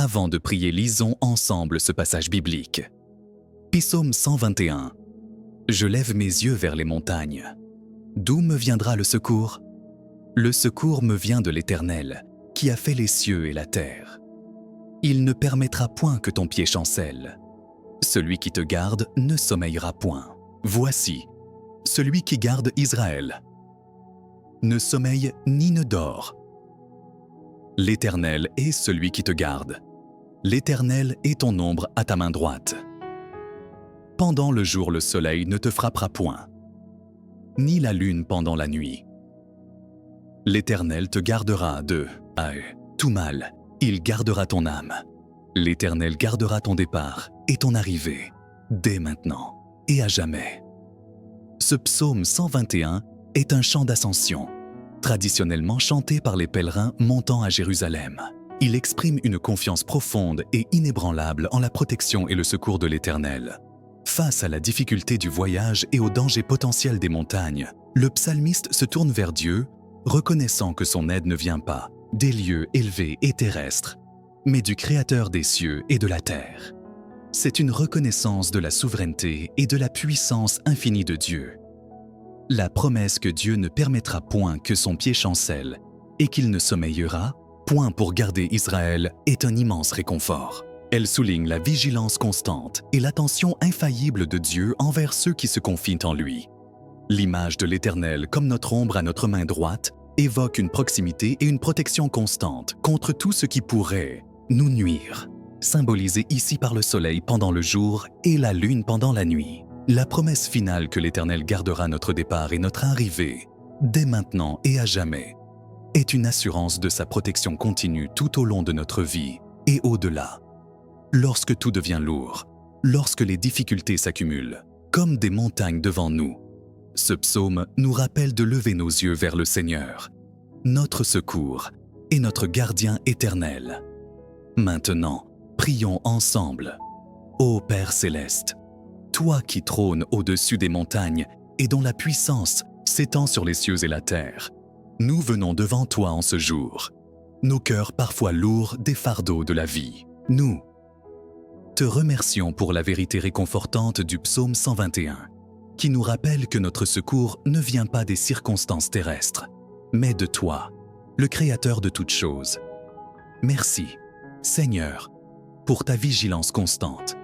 Avant de prier, lisons ensemble ce passage biblique. Psaume 121. Je lève mes yeux vers les montagnes. D'où me viendra le secours? Le secours me vient de l'Éternel, qui a fait les cieux et la terre. Il ne permettra point que ton pied chancelle. Celui qui te garde ne sommeillera point. Voici, celui qui garde Israël ne sommeille ni ne dort. L'Éternel est celui qui te garde. L'Éternel est ton ombre à ta main droite. Pendant le jour, le soleil ne te frappera point, ni la lune pendant la nuit. L'Éternel te gardera de tout mal. Il gardera ton âme. L'Éternel gardera ton départ et ton arrivée, dès maintenant et à jamais. Ce psaume 121 est un chant d'ascension, traditionnellement chanté par les pèlerins montant à Jérusalem. Il exprime une confiance profonde et inébranlable en la protection et le secours de l'Éternel. Face à la difficulté du voyage et au danger potentiel des montagnes, le psalmiste se tourne vers Dieu, reconnaissant que son aide ne vient pas des lieux élevés et terrestres, mais du Créateur des cieux et de la terre. C'est une reconnaissance de la souveraineté et de la puissance infinie de Dieu. La promesse que Dieu ne permettra point que son pied chancelle et qu'il ne sommeillera point pour garder Israël est un immense réconfort. Elle souligne la vigilance constante et l'attention infaillible de Dieu envers ceux qui se confient en lui. L'image de l'Éternel comme notre ombre à notre main droite évoque une proximité et une protection constante contre tout ce qui pourrait nous nuire, symbolisé ici par le soleil pendant le jour et la lune pendant la nuit. La promesse finale que l'Éternel gardera notre départ et notre arrivée, dès maintenant et à jamais, est une assurance de sa protection continue tout au long de notre vie et au-delà. Lorsque tout devient lourd, lorsque les difficultés s'accumulent, comme des montagnes devant nous, ce psaume nous rappelle de lever nos yeux vers le Seigneur, notre secours et notre gardien éternel. Maintenant, prions ensemble. Ô Père céleste, toi qui trônes au-dessus des montagnes et dont la puissance s'étend sur les cieux et la terre, nous venons devant toi en ce jour, nos cœurs parfois lourds des fardeaux de la vie. Nous te remercions pour la vérité réconfortante du psaume 121, qui nous rappelle que notre secours ne vient pas des circonstances terrestres, mais de toi, le Créateur de toutes choses. Merci, Seigneur, pour ta vigilance constante,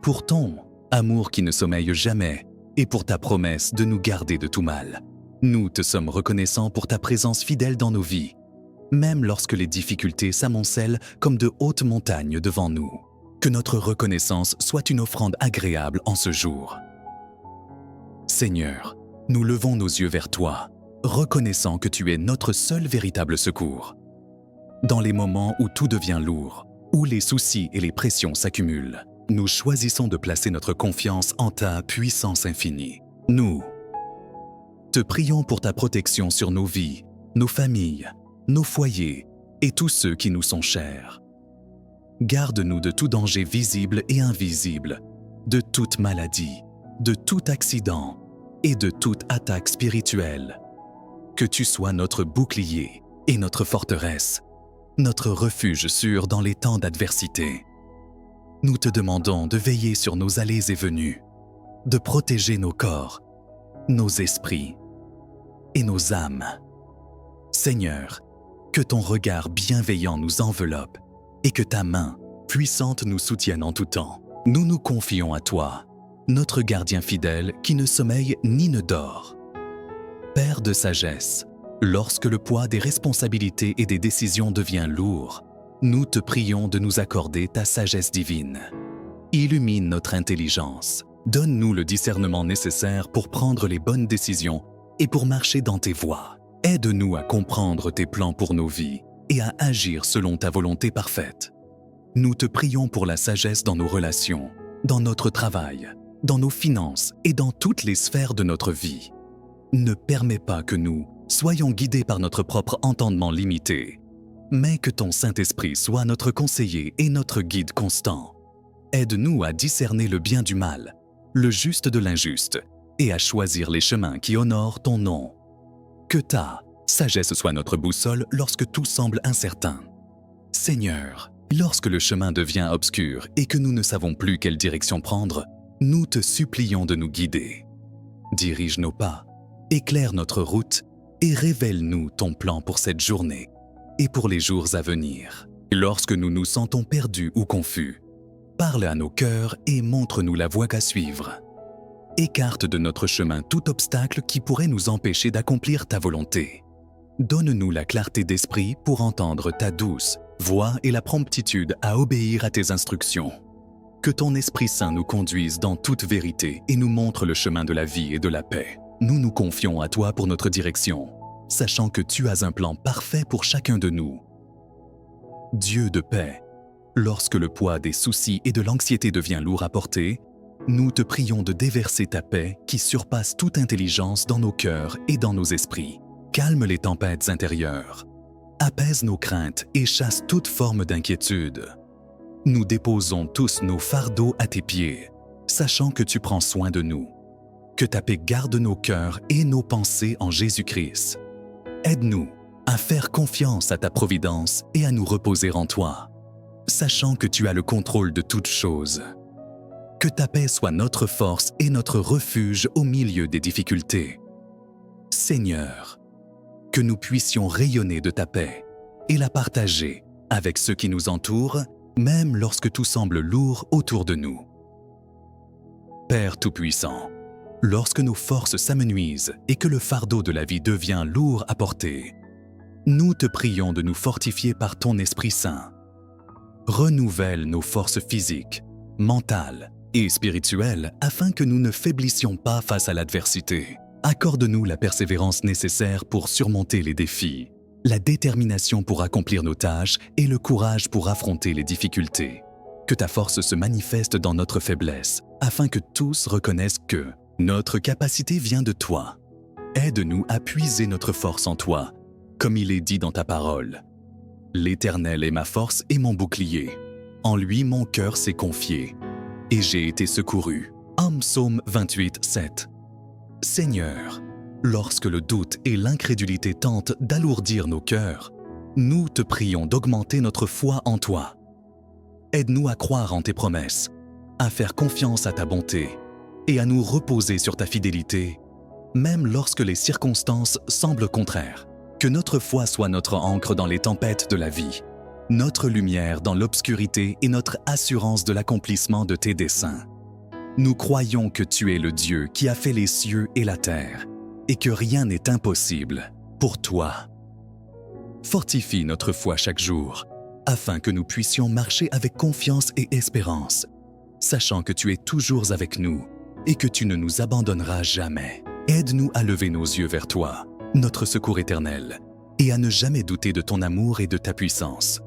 pour ton amour qui ne sommeille jamais et pour ta promesse de nous garder de tout mal. Nous te sommes reconnaissants pour ta présence fidèle dans nos vies, même lorsque les difficultés s'amoncellent comme de hautes montagnes devant nous. Que notre reconnaissance soit une offrande agréable en ce jour. Seigneur, nous levons nos yeux vers toi, reconnaissant que tu es notre seul véritable secours. Dans les moments où tout devient lourd, où les soucis et les pressions s'accumulent, nous choisissons de placer notre confiance en ta puissance infinie. Nous te prions pour ta protection sur nos vies, nos familles, nos foyers et tous ceux qui nous sont chers. Garde-nous de tout danger visible et invisible, de toute maladie, de tout accident et de toute attaque spirituelle. Que tu sois notre bouclier et notre forteresse, notre refuge sûr dans les temps d'adversité. Nous te demandons de veiller sur nos allées et venues, de protéger nos corps, nos esprits et nos âmes. Seigneur, que ton regard bienveillant nous enveloppe et que ta main puissante nous soutienne en tout temps. Nous nous confions à toi, notre gardien fidèle qui ne sommeille ni ne dort. Père de sagesse, lorsque le poids des responsabilités et des décisions devient lourd, nous te prions de nous accorder ta sagesse divine. Illumine notre intelligence, donne-nous le discernement nécessaire pour prendre les bonnes décisions et pour marcher dans tes voies. Aide-nous à comprendre tes plans pour nos vies et à agir selon ta volonté parfaite. Nous te prions pour la sagesse dans nos relations, dans notre travail, dans nos finances et dans toutes les sphères de notre vie. Ne permets pas que nous soyons guidés par notre propre entendement limité, mais que ton Saint-Esprit soit notre conseiller et notre guide constant. Aide-nous à discerner le bien du mal, le juste de l'injuste, et à choisir les chemins qui honorent ton nom. Que ta sagesse soit notre boussole lorsque tout semble incertain. Seigneur, Lorsque le chemin devient obscur et que nous ne savons plus quelle direction prendre, nous te supplions de nous guider. Dirige nos pas, éclaire notre route et révèle-nous ton plan pour cette journée et pour les jours à venir. Lorsque nous nous sentons perdus ou confus, parle à nos cœurs et montre-nous la voie à suivre. Écarte de notre chemin tout obstacle qui pourrait nous empêcher d'accomplir ta volonté. Donne-nous la clarté d'esprit pour entendre ta douce voix et la promptitude à obéir à tes instructions. Que ton Esprit Saint nous conduise dans toute vérité et nous montre le chemin de la vie et de la paix. Nous nous confions à toi pour notre direction, sachant que tu as un plan parfait pour chacun de nous. Dieu de paix, lorsque le poids des soucis et de l'anxiété devient lourd à porter, nous te prions de déverser ta paix qui surpasse toute intelligence dans nos cœurs et dans nos esprits. Calme les tempêtes intérieures, apaise nos craintes et chasse toute forme d'inquiétude. Nous déposons tous nos fardeaux à tes pieds, sachant que tu prends soin de nous. Que ta paix garde nos cœurs et nos pensées en Jésus-Christ. Aide-nous à faire confiance à ta providence et à nous reposer en toi, sachant que tu as le contrôle de toutes choses. Que ta paix soit notre force et notre refuge au milieu des difficultés. Seigneur, que nous puissions rayonner de ta paix et la partager avec ceux qui nous entourent, même lorsque tout semble lourd autour de nous. Père Tout-Puissant, lorsque nos forces s'amenuisent et que le fardeau de la vie devient lourd à porter, nous te prions de nous fortifier par ton Esprit Saint. Renouvelle nos forces physiques, mentales et spirituelles afin que nous ne faiblissions pas face à l'adversité. Accorde-nous la persévérance nécessaire pour surmonter les défis, la détermination pour accomplir nos tâches et le courage pour affronter les difficultés. Que ta force se manifeste dans notre faiblesse, afin que tous reconnaissent que notre capacité vient de toi. Aide-nous à puiser notre force en toi, comme il est dit dans ta parole. L'Éternel est ma force et mon bouclier. En lui mon cœur s'est confié, et j'ai été secouru. Psaume 28, 7. Seigneur, lorsque le doute et l'incrédulité tentent d'alourdir nos cœurs, nous te prions d'augmenter notre foi en toi. Aide-nous à croire en tes promesses, à faire confiance à ta bonté et à nous reposer sur ta fidélité, même lorsque les circonstances semblent contraires. Que notre foi soit notre ancre dans les tempêtes de la vie, notre lumière dans l'obscurité et notre assurance de l'accomplissement de tes desseins. Nous croyons que tu es le Dieu qui a fait les cieux et la terre, et que rien n'est impossible pour toi. Fortifie notre foi chaque jour, afin que nous puissions marcher avec confiance et espérance, sachant que tu es toujours avec nous et que tu ne nous abandonneras jamais. Aide-nous à lever nos yeux vers toi, notre secours éternel, et à ne jamais douter de ton amour et de ta puissance.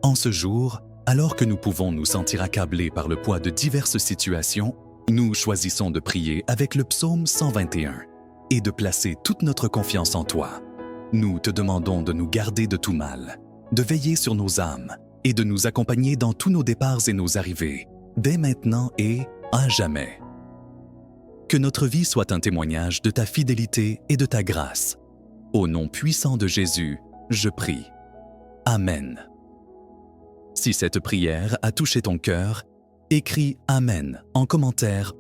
En ce jour, alors que nous pouvons nous sentir accablés par le poids de diverses situations, nous choisissons de prier avec le psaume 121 et de placer toute notre confiance en toi. Nous te demandons de nous garder de tout mal, de veiller sur nos âmes et de nous accompagner dans tous nos départs et nos arrivées, dès maintenant et à jamais. Que notre vie soit un témoignage de ta fidélité et de ta grâce. Au nom puissant de Jésus, je prie. Amen. Si cette prière a touché ton cœur, écris Amen en commentaire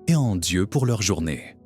et en Dieu pour leur journée.